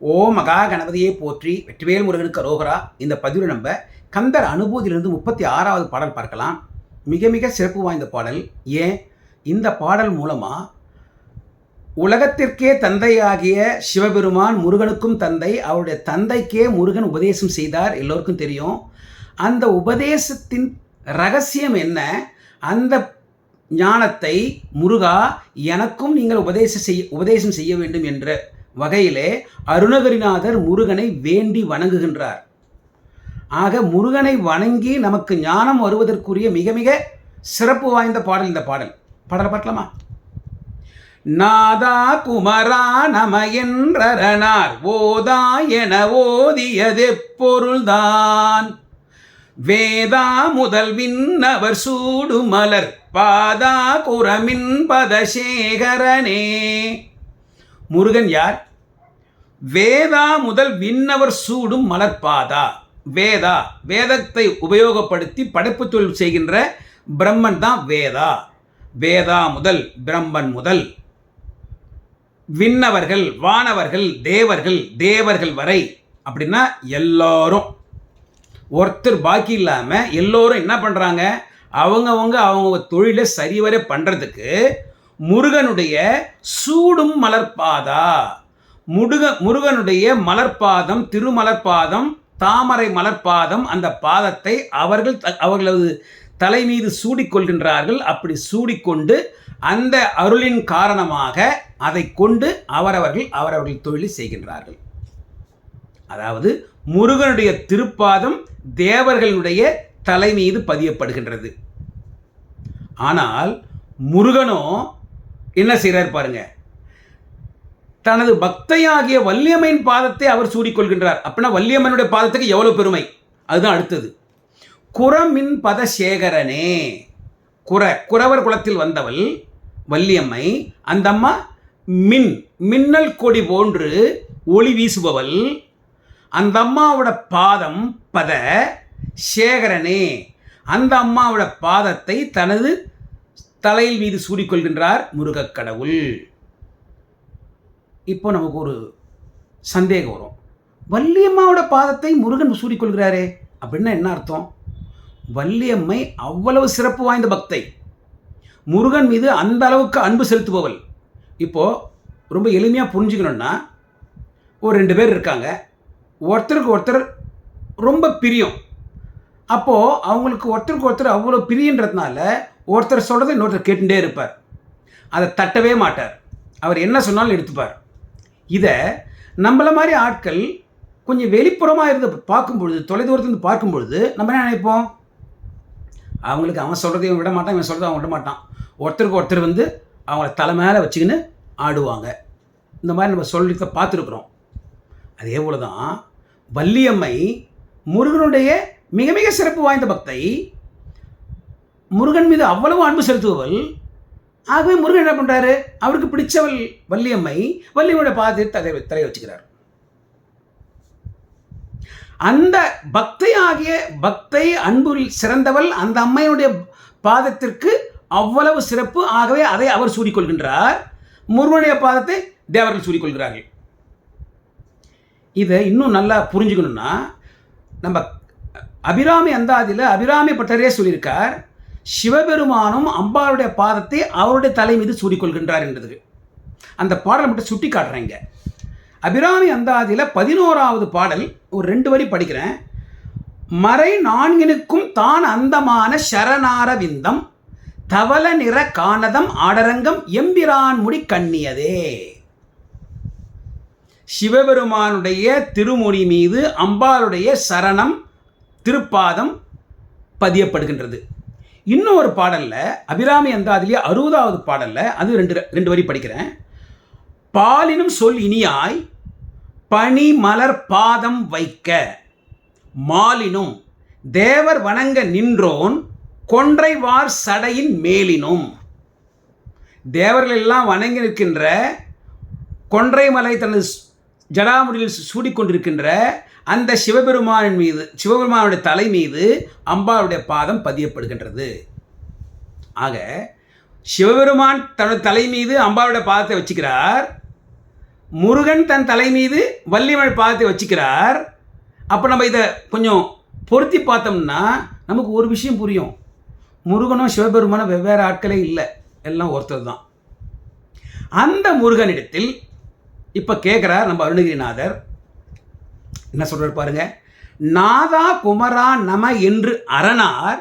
ஓ மகா கணபதியை போற்றி வெற்றிவேல் முருகனுக்கு அரோகரா. இந்த பதிவில் நம்ம கந்தர் அனுபூதியிலிருந்து 36வது பாடல் பார்க்கலாம். மிக மிக சிறப்பு வாய்ந்த பாடல். ஏன் இந்த பாடல் மூலமாக உலகத்திற்கே தந்தையாகிய சிவபெருமான் முருகனுக்கும் தந்தை, அவருடைய தந்தைக்கே முருகன் உபதேசம் செய்தார், எல்லோருக்கும் தெரியும். அந்த உபதேசத்தின் ரகசியம் என்ன? அந்த ஞானத்தை முருகா எனக்கும் நீங்கள் உபதேசம் செய்ய வேண்டும் என்ற வகையிலே அருணகிரிநாதர் முருகனை வேண்டி வணங்குகின்றார். ஆக முருகனை வணங்கி நமக்கு ஞானம் வருவதற்குரிய மிக மிக சிறப்பு வாய்ந்த பாடல் இந்த பாடல். பாடலை பார்க்கலாமா? நாதா குமரா நம என்றனார் ஓதா என ஓதியது பொருள்தான், வேதா முதல் விண்ணவர் சூடு மலர் பாதா குரமின் பதசேகரனே. முருகன் யார்? வேதா முதல் விண்ணவர் சூடும் மலர்பாதா. வேதா, வேதத்தை உபயோகப்படுத்தி படைப்பு தொழில் செய்கின்ற பிரம்மன் தான் வேதா. வேதா முதல், பிரம்மன் முதல், விண்ணவர்கள், வானவர்கள், தேவர்கள், தேவர்கள் வரை, அப்படின்னா எல்லோரும், ஒருத்தர் பாக்கி இல்லாமல் எல்லோரும் என்ன பண்ணுறாங்க? அவங்க தொழிலை சரிவர பண்ணுறதுக்கு முருகனுடைய சூடும் மலர்பாதா, முருகனுடைய மலர்பாதம், திருமலர்பாதம், தாமரை மலர்பாதம், அந்த பாதத்தை அவர்களது தலை மீது சூடிக்கொள்கின்றார்கள். அப்படி சூடிக்கொண்டு அந்த அருளின் காரணமாக அதை கொண்டு அவரவர்கள் தொழிலை செய்கின்றார்கள். அதாவது முருகனுடைய திருப்பாதம் தேவர்களுடைய தலை மீது பதியப்படுகின்றது. ஆனால் முருகனோ என்ன செய்கிறார் பாருங்க, தனது பக்தையாகிய வள்ளியம்மையின் பாதத்தை அவர் சூடிக்கொள்கின்றார். அப்படின்னா வள்ளியம்மனுடைய பாதத்துக்கு எவ்வளவு பெருமை, அதுதான் அடுத்தது. குரமின் பதசேகரனே. குறவர் குலத்தில் வந்தவள் வள்ளியம்மை. அந்த அம்மா மின்னல் கொடி போன்று ஒளி வீசுபவள். அந்த அம்மாவோட பாதம் பத சேகரனே. அந்த அம்மாவோட பாதத்தை தனது தலையில் மீது சூடிக்கொள்கின்றார் முருகக் கடவுள். இப்போ நமக்கு ஒரு சந்தேகம் வரும், வள்ளியம்மாவோட பாதத்தை முருகன் சூடிக்கொள்கிறாரே அப்படின்னா என்ன அர்த்தம்? வள்ளியம்மை அவ்வளவு சிறப்பு வாய்ந்த பக்தை, முருகன் மீது அந்த அளவுக்கு அன்பு செலுத்துபவள். இப்போது ரொம்ப எளிமையாக புரிஞ்சுக்கணுன்னா, ஒரு 2 பேர் இருக்காங்க, ஒருத்தருக்கு ஒருத்தர் ரொம்ப பிரியம். அப்போது அவங்களுக்கு ஒருத்தருக்கு ஒருத்தர் அவ்வளோ பிரியன்றதுனால ஒருத்தர் சொல்கிறத இன்னொருத்தர் கேட்டுட்டே இருப்பார், அதை தட்டவே மாட்டார், அவர் என்ன சொன்னாலும் எடுத்துப்பார். இதை நம்மள மாதிரி ஆட்கள் கொஞ்சம் வெளிப்புறமாக இருந்து பார்க்கும்பொழுது, தொலைதூரத்துலேருந்து பார்க்கும்பொழுது நம்ம என்ன நினைப்போம்? அவங்களுக்கு அவன் சொல்கிறத இவன் விட மாட்டான், இவன் சொல்கிறத அவன் விட மாட்டான், ஒருத்தருக்கு ஒருத்தர் அவங்கள தலை மேலே வச்சுக்கின்னு ஆடுவாங்க. இந்த மாதிரி நம்ம சொல்லித்த பார்த்துருக்குறோம். அதே போல தான் வள்ளியம்மை முருகனுடைய மிக மிக சிறப்பு வாய்ந்த பக்தை, முருகன் மீது அவ்வளவு அன்பு செலுத்துபவள். ஆகவே முருகன் என்ன பண்ணுறாரு? அவருக்கு பிடிச்சவள் வள்ளியம்மையோட பாதத்தை தலையை வச்சுக்கிறார். அந்த பக்தை அன்பில் சிறந்தவள் அந்த அம்மையுடைய பாதத்திற்கு அவ்வளவு சிறப்பு. ஆகவே அதை அவர் சூடிக்கொள்கின்றார். முருகனுடைய பாதத்தை தேவர்கள் சூடிக்கொள்கிறார்கள். இதை இன்னும் நல்லா புரிஞ்சுக்கணும்னா, நம்ம அபிராமி அந்தாதியில் அபிராமி பட்டரே சொல்லியிருக்கார், சிவபெருமானும் அம்பாளுடைய பாதத்தை அவருடைய தலை மீது சூடிக்கொள்கின்றார் என்றதுக்கு. அந்த பாடலை மட்டும் சுட்டி காட்டுறேங்க. அபிராமி அந்தாதியில் 11வது பாடல் ஒரு 2 வரி படிக்கிறேன். மறை 4னுக்கும் தான் அந்தமான சரணார விந்தம் தவள நிற காணதம் ஆடரங்கம் எம்பிரான் முடி கண்ணியதே. சிவபெருமானுடைய திருமுடி மீது அம்பாளுடைய சரணம், திருப்பாதம் பதியப்படுகின்றது. இன்னும் ஒரு பாடலில் அபிராமி அந்தாதிலே 60வது பாடலில் அது 2 வரி படிக்கிறேன். பாலினும் சொல் இனியாய் பனி மலர் பாதம் வைக்க மாலினும் தேவர் வணங்க நின்றோன் கொன்றைவார் சடையின் மேலினும். தேவர்கள் எல்லாம் வணங்கி நிற்கின்ற கொன்றை மலை தனது ஜடாமுடியில் சூடிக்கொண்டிருக்கின்ற அந்த சிவபெருமானின் மீது, சிவபெருமானுடைய தலை மீது அம்பாளுடைய பாதம் பதியப்படுகின்றது. ஆக சிவபெருமான் தனது தலை மீது அம்பாளுடைய பாதத்தை வச்சுக்கிறார். முருகன் தன் தலை மீது வள்ளியம்மாள் பாதத்தை வச்சுக்கிறார். அப்போ நம்ம இதை கொஞ்சம் பொருத்தி பார்த்தோம்னா நமக்கு ஒரு விஷயம் புரியும். முருகனும் சிவபெருமானும் வெவ்வேறு ஆட்களே இல்லை, எல்லாம் ஒருத்தர் தான். அந்த முருகனிடத்தில் இப்போ கேட்குறார் நம்ம அருணகிரிநாதர். என்ன சொல்கிறார் பாருங்க. நாதா குமரா நம என்று அரணார்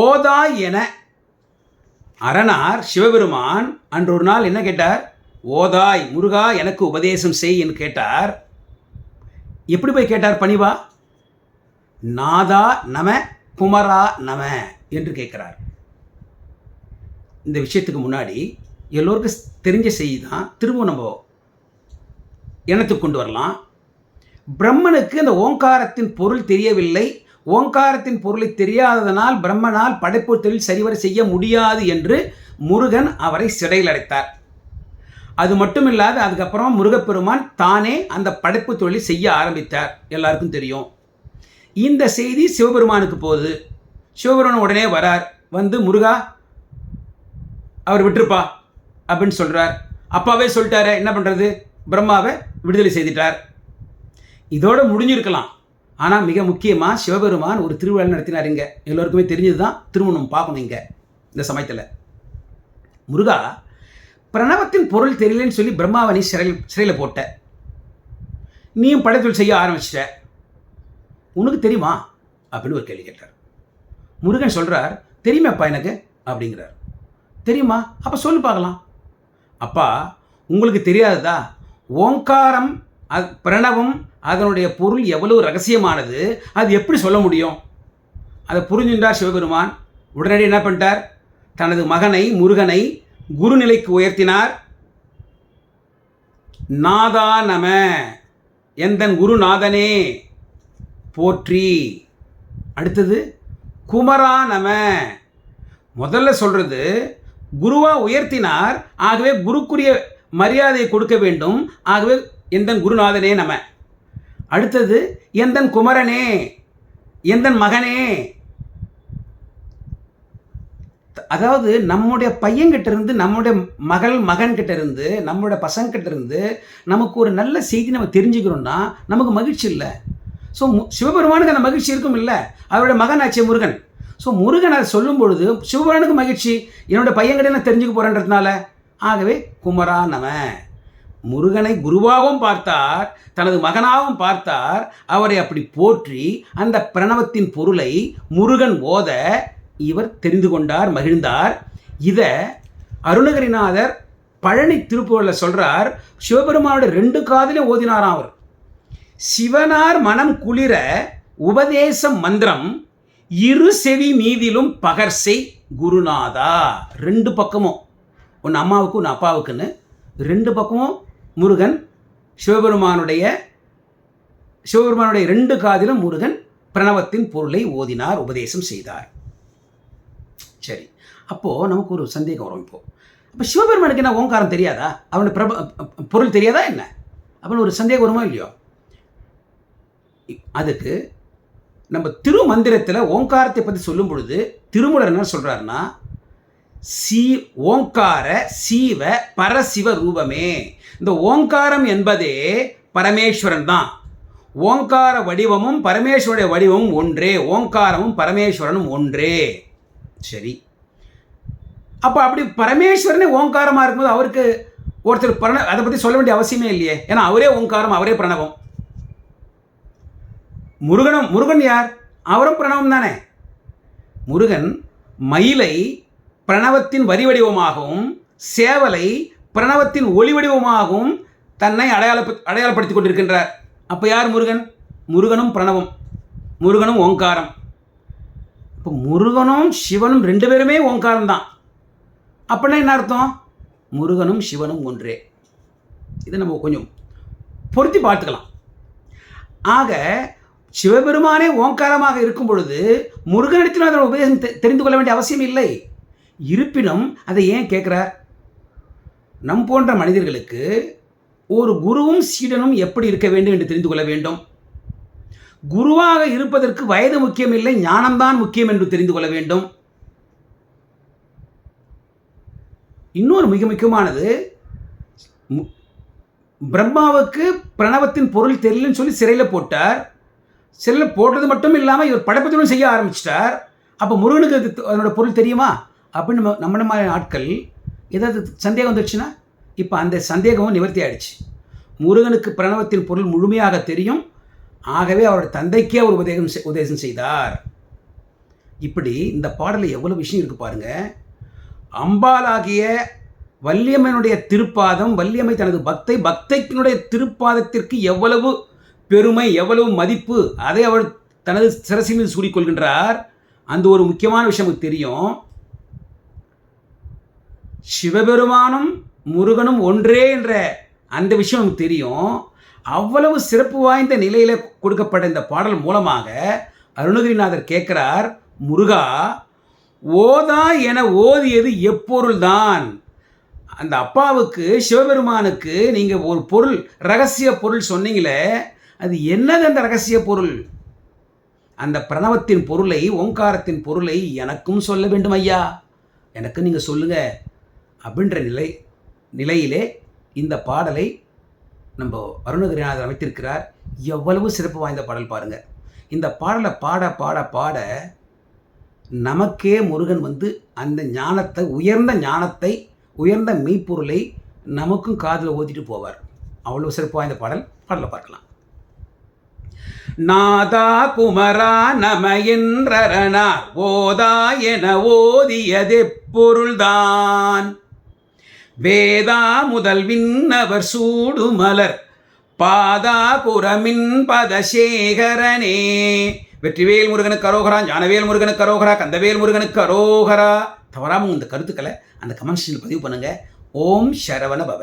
ஓதா என. அரணார் சிவபெருமான் அன்று ஒரு நாள் என்ன கேட்டார்? ஓதாய் முருகா எனக்கு உபதேசம் செய் என்று கேட்டார். எப்படி போய் கேட்டார்? பணிவா நாதா நம குமரா நம என்று கேட்கிறார். இந்த விஷயத்துக்கு முன்னாடி எல்லோருக்கும் தெரிஞ்ச செய்தி தான், திரும்பவும் நம்ம எண்ணத்துக்கு கொண்டு வரலாம். பிரம்மனுக்கு அந்த ஓங்காரத்தின் பொருள் தெரியவில்லை. ஓங்காரத்தின் பொருளை தெரியாததனால் பிரம்மனால் படைப்பு தொழில் சரிவர செய்ய முடியாது என்று முருகன் அவரை சிறையில் அடைத்தார். அது மட்டும் இல்லாது அதுக்கப்புறம் முருகப்பெருமான் தானே அந்த படைப்பு தொழிலை செய்ய ஆரம்பித்தார். எல்லாருக்கும் தெரியும். இந்த செய்தி சிவபெருமானுக்கு போகுது. சிவபெருமான் உடனே வரார். வந்து முருகா அவர் விட்டுருப்பா அப்படின்னு சொல்கிறார். அப்பாவே சொல்லிட்டாரு, என்ன பண்ணுறது? பிரம்மாவை விடுதலை செய்துட்டார். இதோடு முடிஞ்சிருக்கலாம். ஆனால் மிக முக்கியமாக சிவபெருமான் ஒரு திருவிழா நடத்தினார். இங்கே எல்லோருக்குமே தெரிஞ்சது தான், திருமணம் பார்க்கணும். இங்கே இந்த சமயத்தில் முருகா பிரணவத்தின் பொருள் தெரியலன்னு சொல்லி பிரம்மாவை நீ சிறையில் போட்ட, நீயும் படைத்தொழில் செய்ய ஆரம்பிச்சிட்ட, உனக்கு தெரியுமா அப்படின்னு ஒரு கேள்வி கேட்டார். முருகன் சொல்கிறார், தெரியுமாப்பா எனக்கு அப்படிங்கிறார். தெரியுமா? அப்போ சொல்லு பார்க்கலாம். அப்பா உங்களுக்கு தெரியாததா? ஓங்காரம் பிரணவம் அதனுடைய பொருள் எவ்வளவு ரகசியமானது, அது எப்படி சொல்ல முடியும்? அதை புரிஞ்சுட்டார் சிவபெருமான். உடனடி என்ன பண்ணிட்டார்? தனது மகனை முருகனை குருநிலைக்கு உயர்த்தினார். நாதா நம, எந்தன் குருநாதனே போற்றி. அடுத்தது குமரா நம. முதல்ல சொல்றது குருவா உயர்த்தினார், ஆகவே குருக்குரிய மரியாதையை கொடுக்க வேண்டும், ஆகவே எந்தன் குருநாதனே நம. அடுத்தது எந்தன் குமரனே, எந்தன் மகனே. அதாவது நம்முடைய பையன்கிட்ட இருந்து, நம்முடைய மகன்கிட்ட இருந்து, நம்முடைய பசங்கிட்ட இருந்து நமக்கு ஒரு நல்ல செய்தி நம்ம தெரிஞ்சுக்கிறோம்னா நமக்கு மகிழ்ச்சி இல்லை. ஸோ சிவபெருமானுக்கு அந்த மகிழ்ச்சி இருக்கும் இல்லை, அவருடைய மகன் ஆச்சே முருகன். ஸோ முருகன் அதை சொல்லும் பொழுது சிவபெருமானுக்கு மகிழ்ச்சி, என்னோடய பையன்கிட்ட நான் தெரிஞ்சுக்க போகிறேன்றதுனால. ஆகவே குமரா நம. முருகனை குருவாகவும் பார்த்தார், தனது மகனாகவும் பார்த்தார். அவரை அப்படி போற்றி அந்த பிரணவத்தின் பொருளை முருகன் ஓத இவர் தெரிந்து கொண்டார், மகிழ்ந்தார். இதை அருணகிரிநாதர் பழனி திருப்புகழில் சொல்கிறார். சிவபெருமானோட 2 காதிலும் ஓதினாராம் அவர். சிவனார் மனம் குளிர உபதேச மந்திரம் இரு செவி மீதிலும் பகர்சை குருநாதா. 2 பக்கமும், ஒன்று அம்மாவுக்கு ஒன்று அப்பாவுக்குன்னு 2 பக்கமும் முருகன் சிவபெருமானுடைய 2 காதிலும் முருகன் பிரணவத்தின் பொருளை ஓதினார், உபதேசம் செய்தார். சரி, அப்போது நமக்கு ஒரு சந்தேகம் வரும். அப்போ சிவபெருமானுக்கு என்ன ஓங்காரம் தெரியாதா? அவனுடைய பொருள் தெரியாதா என்ன அப்படின்னு ஒரு சந்தேகம் வருமா இல்லையோ? அதுக்கு நம்ம திருமந்திரத்தில் ஓங்காரத்தை பற்றி சொல்லும் பொழுது திருமூலர் என்ன சொல்கிறாருன்னா, ஓங்கார சீவ பரசிவ ரூபமே. இந்த ஓங்காரம் என்பதே பரமேஸ்வரன் தான். ஓங்கார வடிவமும் பரமேஸ்வருடைய வடிவமும் ஒன்றே. ஓங்காரமும் பரமேஸ்வரனும் ஒன்றே. சரி, அப்போ அப்படி பரமேஸ்வரனே ஓங்காரமாக இருக்கும்போது அவருக்கு ஒருத்தர் அதை பற்றி சொல்ல வேண்டிய அவசியமே இல்லையே. ஏன்னா அவரே ஓங்காரம், அவரே பிரணவம். முருகன் யார்? அவரும் பிரணவம் தானே. முருகன் மயிலை பிரணவத்தின் வரி வடிவமாகவும் சேவலை பிரணவத்தின் ஒளி வடிவமாகவும் தன்னை அடையாளப்படுத்திக் கொண்டிருக்கின்றார். அப்போ யார் முருகன்? முருகனும் பிரணவம், முருகனும் ஓங்காரம். இப்போ முருகனும் சிவனும் 2 பேருமே ஓங்காரம் தான். அப்படின்னா என்ன அர்த்தம்? முருகனும் சிவனும் ஒன்றே. இதை நம்ம கொஞ்சம் பொருத்தி பார்த்துக்கலாம். ஆக சிவபெருமானே ஓங்காரமாக இருக்கும் பொழுது முருகனிடத்தில் அதோட உபதேசம் தெரிந்து கொள்ள வேண்டிய அவசியம் இல்லை. இருப்பினும் அதை ஏன் கேட்குறார்? நம் போன்ற மனிதர்களுக்கு ஒரு குருவும் சீடனும் எப்படி இருக்க வேண்டும் என்று தெரிந்து கொள்ள வேண்டும். குருவாக இருப்பதற்கு வயது முக்கியமில்லை, ஞானம்தான் முக்கியம் என்று தெரிந்து கொள்ள வேண்டும். இன்னொரு மிக முக்கியமானது, பிரம்மாவுக்கு பிரணவத்தின் பொருள் தெரியலன்னு சொல்லி சிறையில் போட்டார். சிறையில் போட்டது மட்டும் இல்லாமல் இவர் படைப்பத்தொழில் செய்ய ஆரம்பிச்சிட்டார். அப்போ முருகனுக்கு அதனோட பொருள் தெரியுமா அப்படின்னு நம்ம மாதிரி ஆட்கள் ஏதாவது சந்தேகம் வந்துடுச்சுன்னா இப்போ அந்த சந்தேகமும் நிவர்த்தி ஆயிடுச்சு. முருகனுக்கு பிரணவத்தின் பொருள் முழுமையாக தெரியும். ஆகவே அவருடைய தந்தைக்கே அவர் உபதேசம் செய்தார். இப்படி இந்த பாடலில் எவ்வளோ விஷயம் இருக்குது பாருங்கள். அம்பாலாகிய வள்ளியம்மனுடைய திருப்பாதம், வள்ளியம்மை தனது பக்தைக்கினுடைய திருப்பாதத்திற்கு எவ்வளவு பெருமை, எவ்வளவு மதிப்பு, அதை அவள் தனது சிரசின் மீது சூடிக்கொள்கின்றார். அந்த ஒரு முக்கியமான விஷயம் நமக்கு தெரியும். சிவபெருமானும் முருகனும் ஒன்றே என்ற அந்த விஷயம் நமக்கு தெரியும். அவ்வளவு சிறப்பு வாய்ந்த நிலையில் கொடுக்கப்பட்ட இந்த பாடல் மூலமாக அருணகிரிநாதர் கேட்கிறார், முருகா, ஓதா என ஓதியது எப்பொருள்தான்? அந்த அப்பாவுக்கு சிவபெருமானுக்கு நீங்கள் ஒரு பொருள், ரகசிய பொருள் சொன்னீங்களே, அது என்னது அந்த ரகசிய பொருள்? அந்த பிரணவத்தின் பொருளை, ஓங்காரத்தின் பொருளை எனக்கும் சொல்ல வேண்டும் ஐயா, எனக்கு நீங்கள் சொல்லுங்க அப்படின்ற நிலையிலே இந்த பாடலை நம்ம அருணகிரிநாதர் அமைத்திருக்கிறார். எவ்வளவு சிறப்பு வாய்ந்த பாடல் பாருங்கள். இந்த பாடலை பாட பாட பாட நமக்கே முருகன் அந்த ஞானத்தை, உயர்ந்த ஞானத்தை, உயர்ந்த மெய்ப்பொருளை நமக்கும் காதில் ஓதிட்டு போவார். அவ்வளோ சிறப்பு வாய்ந்த பாடலை பார்க்கலாம். நாதா குமரா நம என்றனார் ஓதா என ஓதியதெப்பொருள்தான்? வேதா முதல் விண்ணவர் சூடுமலர் பாதா புறமின் பதசேகரனே. வெற்றிவேல் முருகனுக்கு அரோகரா, ஞானவேல் முருகனுக்கு அரோகரா, கந்தவேல் முருகனுக்கு அரோகரா. தவறாமல் இந்த கருத்துக்களை அந்த கமெண்ட் செக்ஷனில் பதிவு பண்ணுங்கள். ஓம் சரவண பவ.